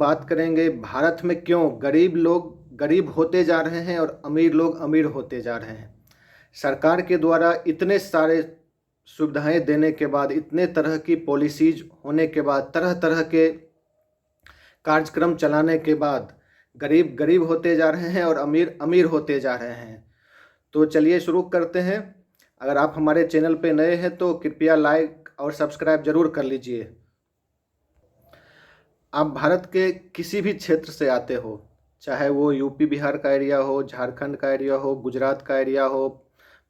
बात करेंगे भारत में क्यों गरीब लोग गरीब होते जा रहे हैं और अमीर लोग अमीर होते जा रहे हैं। सरकार के द्वारा इतने सारे सुविधाएं देने के बाद, इतने तरह की पॉलिसीज होने के बाद, तरह तरह के कार्यक्रम चलाने के बाद गरीब गरीब होते जा रहे हैं और अमीर अमीर होते जा रहे हैं। तो चलिए शुरू करते हैं। अगर आप हमारे चैनल पे नए हैं तो कृपया लाइक और सब्सक्राइब जरूर कर लीजिए। आप भारत के किसी भी क्षेत्र से आते हो, चाहे वो यूपी बिहार का एरिया हो, झारखंड का एरिया हो, गुजरात का एरिया हो,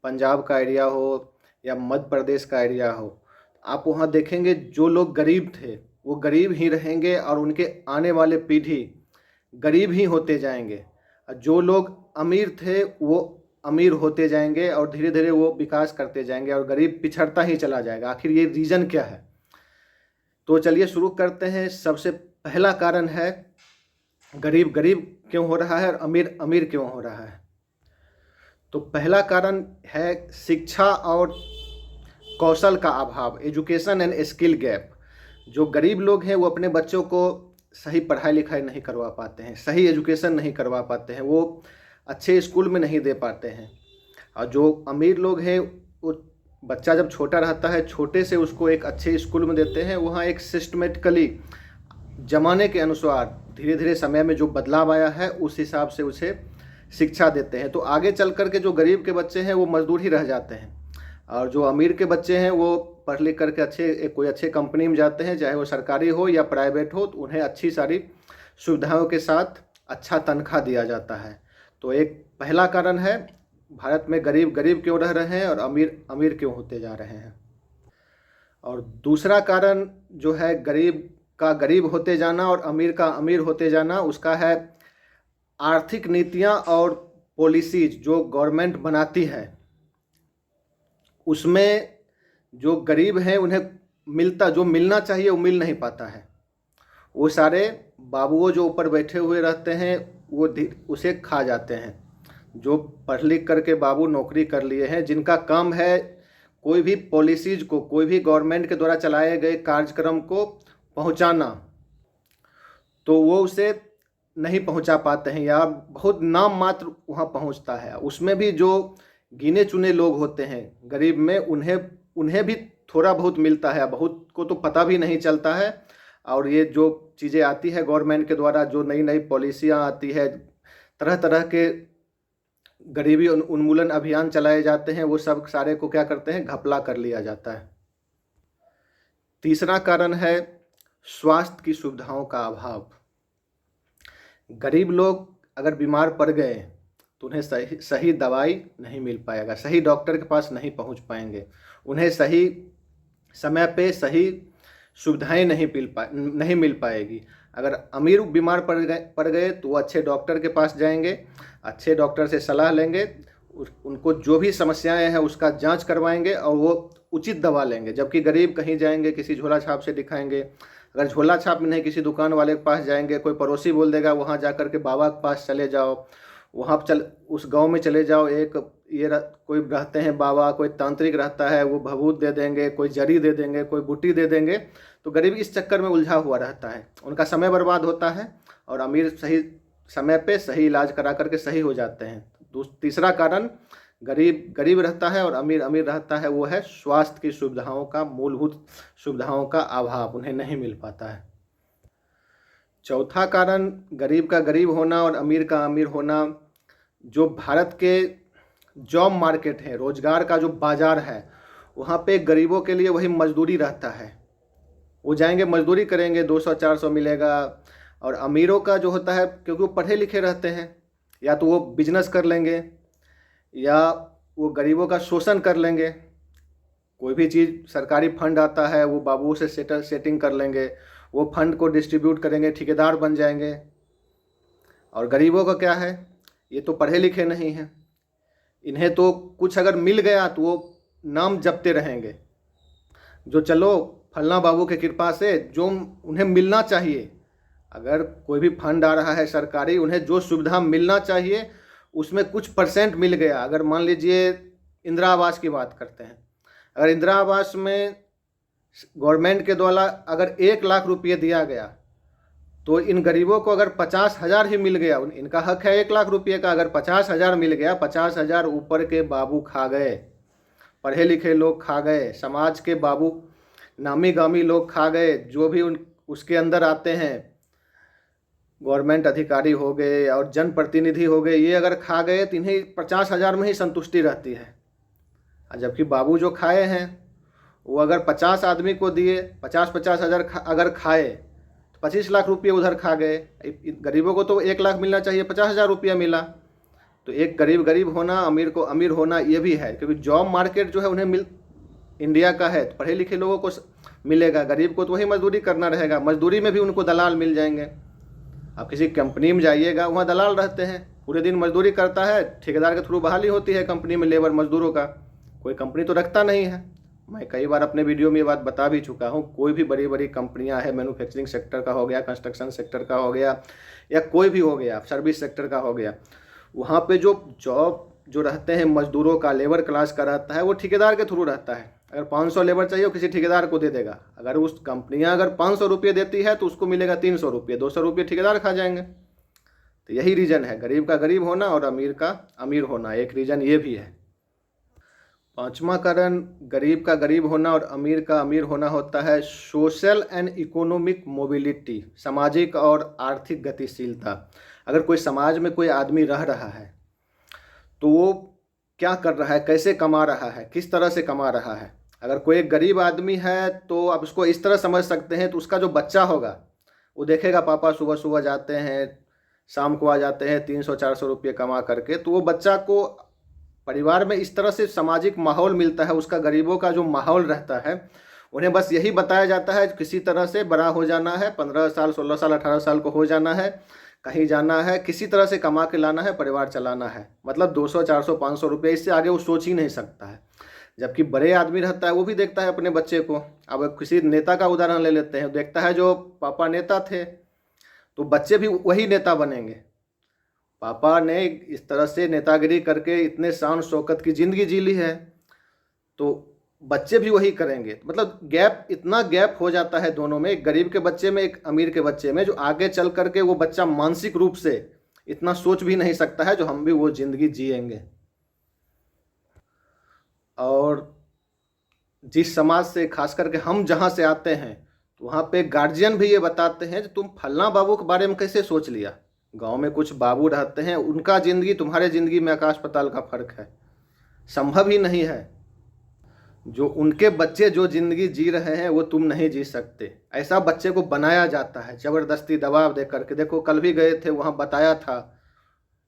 पंजाब का एरिया हो या मध्य प्रदेश का एरिया हो, आप वहाँ देखेंगे जो लोग गरीब थे वो गरीब ही रहेंगे और उनके आने वाले पीढ़ी गरीब ही होते जाएंगे। और जो लोग अमीर थे वो अमीर होते जाएंगे और धीरे धीरे वो विकास करते जाएंगे और गरीब पिछड़ता ही चला जाएगा। आखिर ये रीज़न क्या है? तो चलिए शुरू करते हैं। सबसे पहला कारण है गरीब गरीब क्यों हो रहा है और अमीर अमीर क्यों हो रहा है। तो पहला कारण है शिक्षा और कौशल का अभाव, एजुकेशन एंड स्किल गैप। जो गरीब लोग हैं वो अपने बच्चों को सही पढ़ाई लिखाई नहीं करवा पाते हैं, सही एजुकेशन नहीं करवा पाते हैं, वो अच्छे स्कूल में नहीं दे पाते हैं। और जो अमीर लोग हैं वो बच्चा जब छोटा रहता है, छोटे से उसको एक अच्छे स्कूल में देते हैं, वहाँ एक सिस्टमेटिकली ज़माने के अनुसार धीरे धीरे समय में जो बदलाव आया है उस हिसाब से उसे शिक्षा देते हैं। तो आगे चल कर के जो गरीब के बच्चे हैं वो मजदूर ही रह जाते हैं और जो अमीर के बच्चे हैं वो पढ़ लिख करके कोई अच्छे कंपनी में जाते हैं, चाहे वो सरकारी हो या प्राइवेट हो, तो उन्हें अच्छी सारी सुविधाओं के साथ अच्छा तनख्वाह दिया जाता है। तो एक पहला कारण है भारत में गरीब गरीब क्यों रह रहे हैं और अमीर अमीर क्यों होते जा रहे हैं। और दूसरा कारण जो है गरीब का गरीब होते जाना और अमीर का अमीर होते जाना, उसका है आर्थिक नीतियां और पॉलिसीज जो गवर्नमेंट बनाती है, उसमें जो गरीब हैं उन्हें जो मिलना चाहिए वो मिल नहीं पाता है। वो सारे बाबुओं जो ऊपर बैठे हुए रहते हैं वो उसे खा जाते हैं। जो पढ़ लिख करके बाबू नौकरी कर लिए हैं, जिनका काम है कोई भी पॉलिसीज को, कोई भी गवर्नमेंट के द्वारा चलाए गए कार्यक्रम को पहुंचाना, तो वो उसे नहीं पहुंचा पाते हैं या बहुत नाम मात्र वहाँ पहुंचता है। उसमें भी जो गिने चुने लोग होते हैं गरीब में, उन्हें भी थोड़ा बहुत मिलता है, बहुत को तो पता भी नहीं चलता है। और ये जो चीज़ें आती है गवर्नमेंट के द्वारा, जो नई नई पॉलिसियाँ आती है, तरह तरह के गरीबी उन्मूलन अभियान चलाए जाते हैं, वो सब सारे को क्या करते हैं, घपला कर लिया जाता है। तीसरा कारण है स्वास्थ्य की सुविधाओं का अभाव। गरीब लोग अगर बीमार पड़ गए तो उन्हें सही दवाई नहीं मिल पाएगा, सही डॉक्टर के पास नहीं पहुंच पाएंगे, उन्हें सही समय पे सही सुविधाएं नहीं मिल पाएगी। अगर अमीर बीमार पड़ गए तो वो अच्छे डॉक्टर के पास जाएंगे, अच्छे डॉक्टर से सलाह लेंगे, उनको जो भी समस्याएं हैं उसका जांच करवाएंगे और वो उचित दवा लेंगे। जबकि गरीब कहीं जाएंगे, किसी झोला छाप से दिखाएंगे, अगर झोला छाप में नहीं किसी दुकान वाले के पास जाएंगे, कोई पड़ोसी बोल देगा वहाँ जा कर के बाबा के पास चले जाओ, वहाँ उस गांव में चले जाओ, कोई रहते हैं बाबा, कोई तांत्रिक रहता है, वो भभूत दे देंगे, कोई जड़ी दे देंगे, कोई बूटी दे देंगे। तो गरीब इस चक्कर में उलझा हुआ रहता है, उनका समय बर्बाद होता है और अमीर सही समय पे सही इलाज करा करके सही हो जाते हैं। तीसरा कारण गरीब गरीब रहता है और अमीर अमीर रहता है, वो है स्वास्थ्य की सुविधाओं का, मूलभूत सुविधाओं का अभाव, उन्हें नहीं मिल पाता है। चौथा कारण गरीब का गरीब होना और अमीर का अमीर होना, जो भारत के जॉब मार्केट है, रोजगार का जो बाजार है, वहाँ पे गरीबों के लिए वही मजदूरी रहता है। वो जाएंगे मजदूरी करेंगे, 200-400 मिलेगा। और अमीरों का जो होता है, क्योंकि वो पढ़े लिखे रहते हैं, या तो वो बिजनेस कर लेंगे या वो गरीबों का शोषण कर लेंगे। कोई भी चीज़ सरकारी फंड आता है वो बाबुओं से सेटिंग कर लेंगे, वो फंड को डिस्ट्रीब्यूट करेंगे, ठेकेदार बन जाएंगे। और गरीबों का क्या है, ये तो पढ़े लिखे नहीं हैं, इन्हें तो कुछ अगर मिल गया तो वो नाम जपते रहेंगे, जो चलो फलना बाबू के कृपा से जो उन्हें मिलना चाहिए। अगर कोई भी फंड आ रहा है सरकारी, उन्हें जो सुविधा मिलना चाहिए उसमें कुछ परसेंट मिल गया। अगर मान लीजिए इंदिरा आवास की बात करते हैं, अगर इंदिरा आवास में गवर्नमेंट के द्वारा अगर 1 लाख रुपये दिया गया तो इन गरीबों को अगर 50,000 ही मिल गया, इनका हक है 1 लाख रुपये का, अगर 50,000 मिल गया, 50,000 ऊपर के बाबू खा गए, पढ़े लिखे लोग खा गए, समाज के बाबू नामी गामी लोग खा गए, जो भी उसके अंदर आते हैं, गवर्नमेंट अधिकारी हो गए और जनप्रतिनिधि हो गए, ये अगर खा गए तो इन्हें 50,000 में ही संतुष्टि रहती है। जबकि बाबू जो खाए हैं वो अगर 50 आदमी को दिए, 50,000 अगर खाए तो 25 लाख रुपये उधर खा गए। गरीबों को तो 1 लाख मिलना चाहिए, 50,000 रुपया मिला। तो एक गरीब गरीब होना, अमीर को अमीर होना, ये भी है, क्योंकि जॉब मार्केट जो है उन्हें इंडिया का है, तो पढ़े लिखे लोगों को मिलेगा, गरीब को तो वही मजदूरी करना रहेगा। मजदूरी में भी उनको दलाल मिल जाएंगे। आप किसी कंपनी में जाइएगा, वहाँ दलाल रहते हैं, पूरे दिन मजदूरी करता है, ठेकेदार के थ्रू बहाली होती है कंपनी में लेबर मजदूरों का, कोई कंपनी तो रखता नहीं है। मैं कई बार अपने वीडियो में ये बात बता भी चुका हूँ। कोई भी बड़ी बड़ी कंपनियां हैं, मैन्युफैक्चरिंग सेक्टर का हो गया, कंस्ट्रक्शन सेक्टर का हो गया, या कोई भी हो गया, सर्विस सेक्टर का हो गया, वहाँ पे जो जॉब जो रहते हैं मजदूरों का, लेबर क्लास का रहता है, वो ठेकेदार के थ्रू रहता है। अगर 500 लेबर चाहिए वो किसी ठेकेदार को दे देगा। अगर उस कंपनियां अगर 500 रुपये देती है तो उसको मिलेगा 300 रुपये, 200 रुपये ठेकेदार खा जाएंगे। तो यही रीज़न है गरीब का गरीब होना और अमीर का अमीर होना। एक रीज़न ये भी है। पांचवा कारण गरीब का गरीब होना और अमीर का अमीर होना होता है सोशल एंड इकोनॉमिक मोबिलिटी, सामाजिक और आर्थिक गतिशीलता। अगर कोई समाज में कोई आदमी रह रहा है तो वो क्या कर रहा है, कैसे कमा रहा है, किस तरह से कमा रहा है। अगर कोई एक गरीब आदमी है तो आप उसको इस तरह समझ सकते हैं, तो उसका जो बच्चा होगा वो देखेगा पापा सुबह सुबह जाते हैं, शाम को आ जाते हैं 300-400 रुपये कमा करके, तो वो बच्चा को परिवार में इस तरह से सामाजिक माहौल मिलता है। उसका गरीबों का जो माहौल रहता है, उन्हें बस यही बताया जाता है किसी तरह से बड़ा हो जाना है, 15 साल 16 साल 18 साल को हो जाना है, कहीं जाना है, किसी तरह से कमा के लाना है, परिवार चलाना है। मतलब 200 400 500 रुपये, इससे आगे वो सोच ही नहीं सकता है। जबकि बड़े आदमी रहता है वो भी देखता है अपने बच्चे को। अब किसी नेता का उदाहरण ले लेते हैं, देखता है जो पापा नेता थे तो बच्चे भी वही नेता बनेंगे। पापा ने इस तरह से नेतागिरी करके इतने शान शौकत की ज़िंदगी जी ली है, तो बच्चे भी वही करेंगे। मतलब गैप, इतना गैप हो जाता है दोनों में, एक गरीब के बच्चे में, एक अमीर के बच्चे में, जो आगे चल करके वो बच्चा मानसिक रूप से इतना सोच भी नहीं सकता है जो हम भी वो ज़िंदगी जिएंगे। और जिस समाज से, खास करके हम जहाँ से आते हैं, तो वहाँ पे गार्जियन भी ये बताते हैं कि तुम फलना बाबू के बारे में कैसे सोच लिया। गांव में कुछ बाबू रहते हैं, उनका ज़िंदगी तुम्हारे ज़िंदगी में आकाश पाताल का फ़र्क है, संभव ही नहीं है। जो उनके बच्चे जो ज़िंदगी जी रहे हैं वो तुम नहीं जी सकते। ऐसा बच्चे को बनाया जाता है ज़बरदस्ती दबाव दे करके। देखो कल भी गए थे, वहाँ बताया था,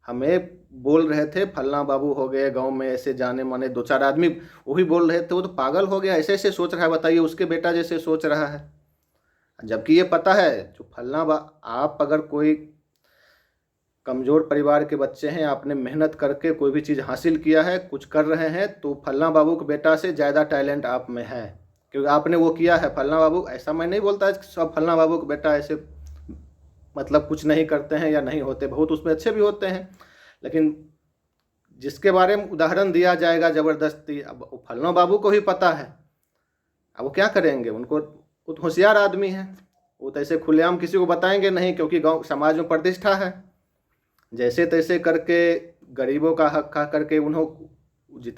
हमें बोल रहे थे फलना बाबू हो गए गांव में, ऐसे जाने माने 2-4 आदमी, वो भी बोल रहे थे वो तो पागल हो गया, ऐसे ऐसे सोच रहा है, बताइए उसके बेटा जैसे सोच रहा है। जबकि ये पता है जो आप अगर कोई कमज़ोर परिवार के बच्चे हैं, आपने मेहनत करके कोई भी चीज़ हासिल किया है, कुछ कर रहे हैं, तो फलना बाबू के बेटा से ज़्यादा टैलेंट आप में है, क्योंकि आपने वो किया है। फलना बाबू, ऐसा मैं नहीं बोलता है सब फलना बाबू के बेटा ऐसे मतलब कुछ नहीं करते हैं या नहीं होते, बहुत उसमें अच्छे भी होते हैं, लेकिन जिसके बारे में उदाहरण दिया जाएगा ज़बरदस्ती, अब फलना बाबू को ही पता है, अब वो क्या करेंगे। वो तो होशियार आदमी है, वो तो ऐसे खुलेआम किसी को बताएंगे नहीं, क्योंकि गाँव समाज में प्रतिष्ठा है। जैसे तैसे करके गरीबों का हक खा करके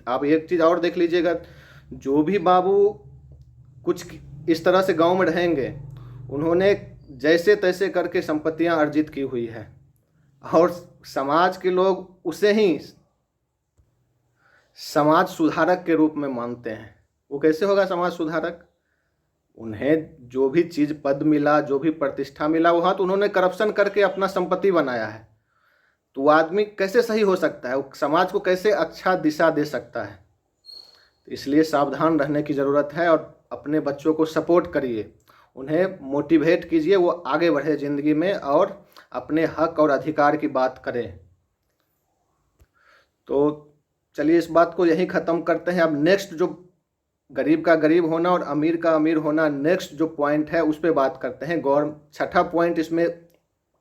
आप एक चीज़ और देख लीजिएगा, जो भी बाबू कुछ इस तरह से गांव में रहेंगे, उन्होंने जैसे तैसे करके संपत्तियां अर्जित की हुई है, और समाज के लोग उसे ही समाज सुधारक के रूप में मानते हैं। वो कैसे होगा समाज सुधारक? उन्हें जो भी चीज़ पद मिला, जो भी प्रतिष्ठा मिला, वहाँ तो उन्होंने करप्शन करके अपना संपत्ति बनाया है। तो वो आदमी कैसे सही हो सकता है, वो समाज को कैसे अच्छा दिशा दे सकता है? तो इसलिए सावधान रहने की ज़रूरत है, और अपने बच्चों को सपोर्ट करिए, उन्हें मोटिवेट कीजिए, वो आगे बढ़े ज़िंदगी में और अपने हक और अधिकार की बात करें। तो चलिए इस बात को यहीं ख़त्म करते हैं। अब नेक्स्ट जो गरीब का गरीब होना और अमीर का अमीर होना, नेक्स्ट जो पॉइंट है उस पर बात करते हैं। छठा पॉइंट इसमें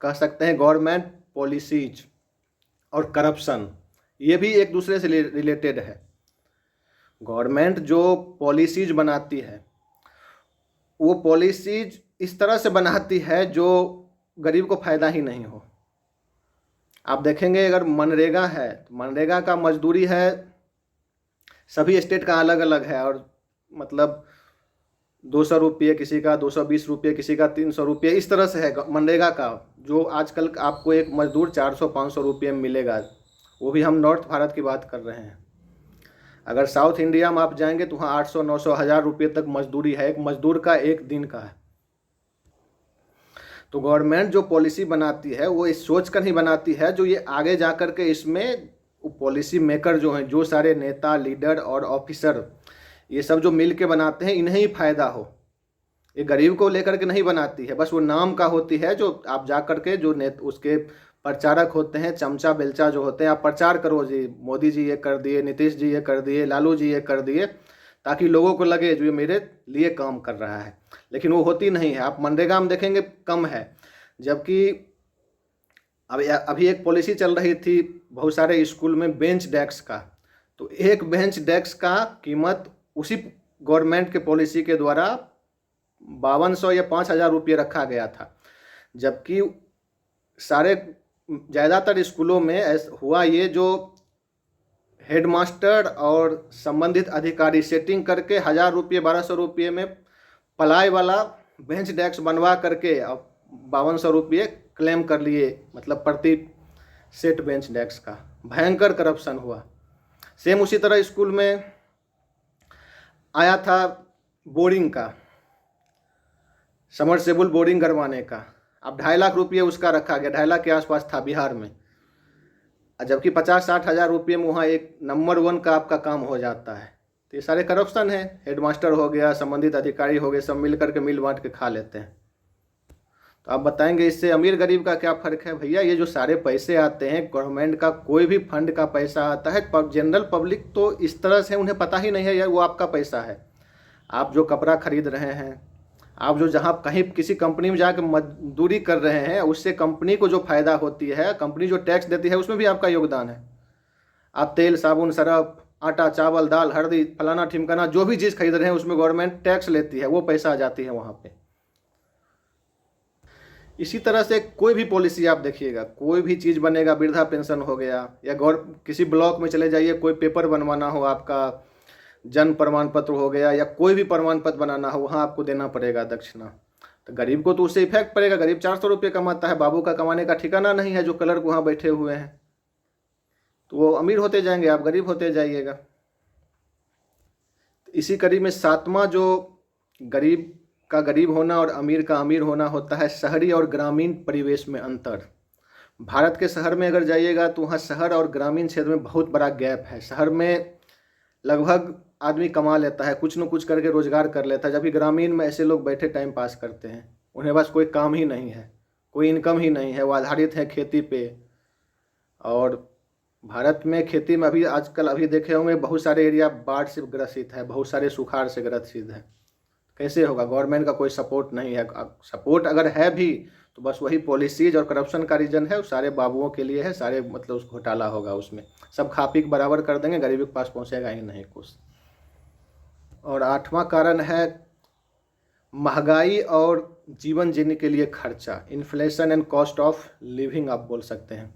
कह सकते हैं गवर्नमेंट पॉलिसीज और करप्शन, ये भी एक दूसरे से रिलेटेड है। गवर्नमेंट जो पॉलिसीज बनाती है, वो पॉलिसीज इस तरह से बनाती है जो गरीब को फ़ायदा ही नहीं हो। आप देखेंगे अगर मनरेगा है तो मनरेगा का मजदूरी है, सभी स्टेट का अलग अलग है, और मतलब 200 रुपये किसी का, 220 रुपये किसी का, 300 रुपये, इस तरह से है मनरेगा का। जो आजकल आपको एक मजदूर 400-500 रुपये में मिलेगा, वो भी हम नॉर्थ भारत की बात कर रहे हैं। अगर साउथ इंडिया में आप जाएंगे तो वहाँ 800-900 हज़ार रुपये तक मजदूरी है, एक मजदूर का एक दिन का है। तो गवर्नमेंट जो पॉलिसी बनाती है वो इस सोच कर ही बनाती है जो ये आगे जा कर के इसमें पॉलिसी मेकर जो हैं, जो सारे नेता, लीडर और ऑफिसर, ये सब जो मिल के बनाते हैं, इन्हें ही फ़ायदा हो। ये गरीब को लेकर के नहीं बनाती है, बस वो नाम का होती है। जो आप जा कर के जो उसके प्रचारक होते हैं, चमचा बेलचा जो होते हैं, आप प्रचार करो जी, मोदी जी ये कर दिए, नीतीश जी ये कर दिए, लालू जी ये कर दिए, ताकि लोगों को लगे जो ये मेरे लिए काम कर रहा है। लेकिन वो होती नहीं है। आप मनरेगा में देखेंगे कम है, जबकि अभी एक पॉलिसी चल रही थी बहुत सारे स्कूल में बेंच डेस्क का, तो एक बेंच डेस्क का कीमत उसी गवर्नमेंट के पॉलिसी के द्वारा 5200 या 5000 रुपये रखा गया था। जबकि सारे ज़्यादातर स्कूलों में हुआ ये, जो हेडमास्टर और संबंधित अधिकारी सेटिंग करके 1000 रुपये 1200 रुपये में पलाई वाला बेंच डेस्क बनवा करके 5200 रुपये क्लेम कर लिए, मतलब प्रति सेट बेंच डेस्क का। भयंकर करप्शन हुआ। सेम उसी तरह स्कूल में आया था बोरिंग का, समरसेबुल बोरिंग करवाने का। अब 2.5 लाख रुपये उसका रखा गया, 2.5 लाख के आसपास था बिहार में, जबकि 50-60 हज़ार रुपये में वहाँ एक नंबर 1 का आपका काम हो जाता है। तो ये सारे करप्शन है। हेडमास्टर हो गया, संबंधित अधिकारी हो गए, सब मिल करके मिल बांट के खा लेते हैं। तो आप बताएंगे इससे अमीर गरीब का क्या फ़र्क है? भैया ये जो सारे पैसे आते हैं गवर्नमेंट का, कोई भी फंड का पैसा आता है, जनरल पब्लिक तो इस तरह से उन्हें पता ही नहीं है यार वो आपका पैसा है। आप जो कपड़ा खरीद रहे हैं, आप जो जहाँ कहीं किसी कंपनी में जाकर मजदूरी कर रहे हैं, उससे कंपनी को जो फ़ायदा होती है, कंपनी जो टैक्स देती है, उसमें भी आपका योगदान है। आप तेल, साबुन, सरफ, आटा, चावल, दाल, हल्दी, फलाना ठिमकाना, जो भी चीज़ खरीद रहे हैं उसमें गवर्नमेंट टैक्स लेती है, वो पैसा आ जाती है वहाँ पे। इसी तरह से कोई भी पॉलिसी आप देखिएगा, कोई भी चीज़ बनेगा, वृद्धा पेंशन हो गया, या किसी ब्लॉक में चले जाइए, कोई पेपर बनवाना हो, आपका जन्म प्रमाण पत्र हो गया, या कोई भी प्रमाण पत्र बनाना हो, वहाँ आपको देना पड़ेगा दक्षिणा। तो गरीब को तो उससे इफेक्ट पड़ेगा। गरीब 400 रुपये कमाता है, बाबू का कमाने का ठिकाना नहीं है, जो क्लर्क वहाँ बैठे हुए हैं, तो वो अमीर होते जाएंगे, आप गरीब होते जाइएगा। इसी कड़ी में 7वां जो गरीब का गरीब होना और अमीर का अमीर होना होता है, शहरी और ग्रामीण परिवेश में अंतर। भारत के शहर में अगर जाइएगा तो वहाँ शहर और ग्रामीण क्षेत्र में बहुत बड़ा गैप है। शहर में लगभग आदमी कमा लेता है, कुछ न कुछ करके रोजगार कर लेता है, जबकि ग्रामीण में ऐसे लोग बैठे टाइम पास करते हैं, उन्हें बस कोई काम ही नहीं है, कोई इनकम ही नहीं है, वो आधारित है खेती पे। और भारत में खेती में अभी देखे होंगे बहुत सारे एरिया बाढ़ से ग्रसित है, बहुत सारे सुखाड़ से ग्रसित है। कैसे होगा? गवर्नमेंट का कोई सपोर्ट नहीं है। सपोर्ट अगर है भी तो बस वही पॉलिसीज और करप्शन का रीजन है, सारे बाबुओं के लिए है, सारे मतलब उस घोटाला होगा, उसमें सब खा पी के बराबर कर देंगे, गरीबी के पास पहुंचेगा ही नहीं कुछ। और 8वां कारण है महंगाई और जीवन जीने के लिए खर्चा, inflation and cost of living आप बोल सकते हैं।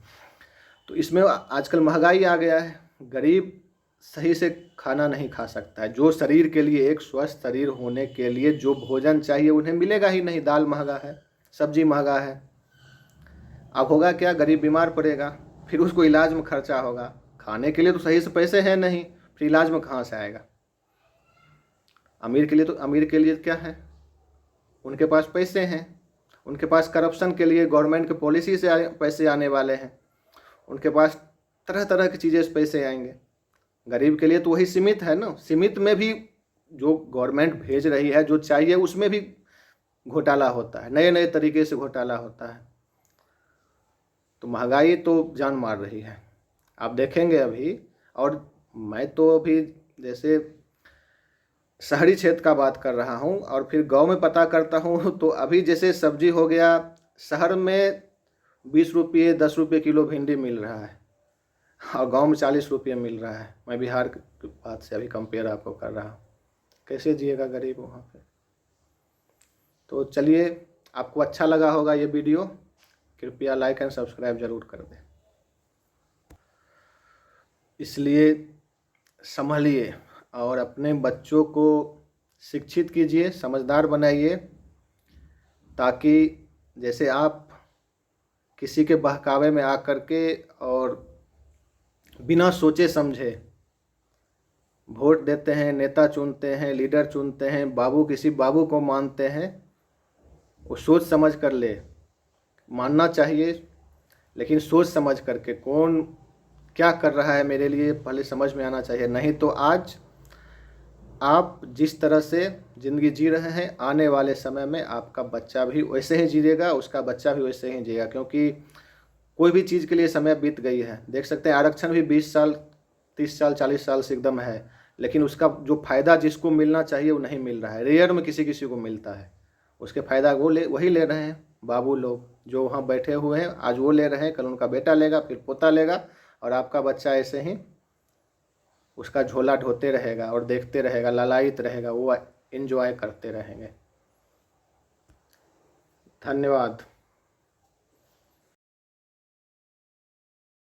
तो इसमें आजकल महंगाई आ गया है, गरीब सही से खाना नहीं खा सकता है। जो शरीर के लिए, एक स्वस्थ शरीर होने के लिए जो भोजन चाहिए उन्हें मिलेगा ही नहीं। दाल महंगा है, सब्जी महंगा है, अब होगा क्या? गरीब बीमार पड़ेगा, फिर उसको इलाज में खर्चा होगा। खाने के लिए तो सही से पैसे हैं नहीं, फिर इलाज में कहाँ से आएगा? अमीर के लिए क्या है? उनके पास पैसे हैं, उनके पास करप्शन के लिए गवर्नमेंट की पॉलिसी से पैसे आने वाले हैं, उनके पास तरह तरह की चीज़ें से पैसे आएंगे। गरीब के लिए तो वही सीमित है ना। सीमित में भी जो गवर्नमेंट भेज रही है, जो चाहिए उसमें भी घोटाला होता है, नए नए तरीके से घोटाला होता है। तो महंगाई तो जान मार रही है, आप देखेंगे अभी। और मैं तो अभी जैसे शहरी क्षेत्र का बात कर रहा हूँ और फिर गांव में पता करता हूँ, तो अभी जैसे सब्जी हो गया, शहर में 20 रुपये 10 रुपये किलो भिंडी मिल रहा है और गांव में 40 रुपये मिल रहा है। मैं बिहार की बात से अभी कंपेयर आपको कर रहा हूँ। कैसे जिएगा गरीब वहाँ पे? तो चलिए, आपको अच्छा लगा होगा ये वीडियो, कृपया लाइक एंड सब्सक्राइब जरूर कर दें। इसलिए संभलिए और अपने बच्चों को शिक्षित कीजिए, समझदार बनाइए, ताकि जैसे आप किसी के बहकावे में आकर के और बिना सोचे समझे वोट देते हैं, नेता चुनते हैं, लीडर चुनते हैं, किसी बाबू को मानते हैं, वो सोच समझ कर ले। मानना चाहिए, लेकिन सोच समझ करके कौन क्या कर रहा है मेरे लिए पहले समझ में आना चाहिए। नहीं तो आज आप जिस तरह से ज़िंदगी जी रहे हैं, आने वाले समय में आपका बच्चा भी वैसे ही जिएगा, उसका बच्चा भी वैसे ही जिएगा। क्योंकि कोई भी चीज़ के लिए समय बीत गई है। देख सकते हैं आरक्षण भी 20 साल, 30 साल, 40 साल से एकदम है, लेकिन उसका जो फ़ायदा जिसको मिलना चाहिए वो नहीं मिल रहा है। रेयर में किसी किसी को मिलता है, उसके फ़ायदा वही ले रहे हैं बाबू लोग जो वहाँ बैठे हुए हैं। आज वो ले रहे हैं, कल उनका बेटा लेगा, फिर पोता लेगा, और आपका बच्चा ऐसे ही उसका झोला ढोते रहेगा और देखते रहेगा, लालायित रहेगा, वो एंजॉय करते रहेंगे। धन्यवाद।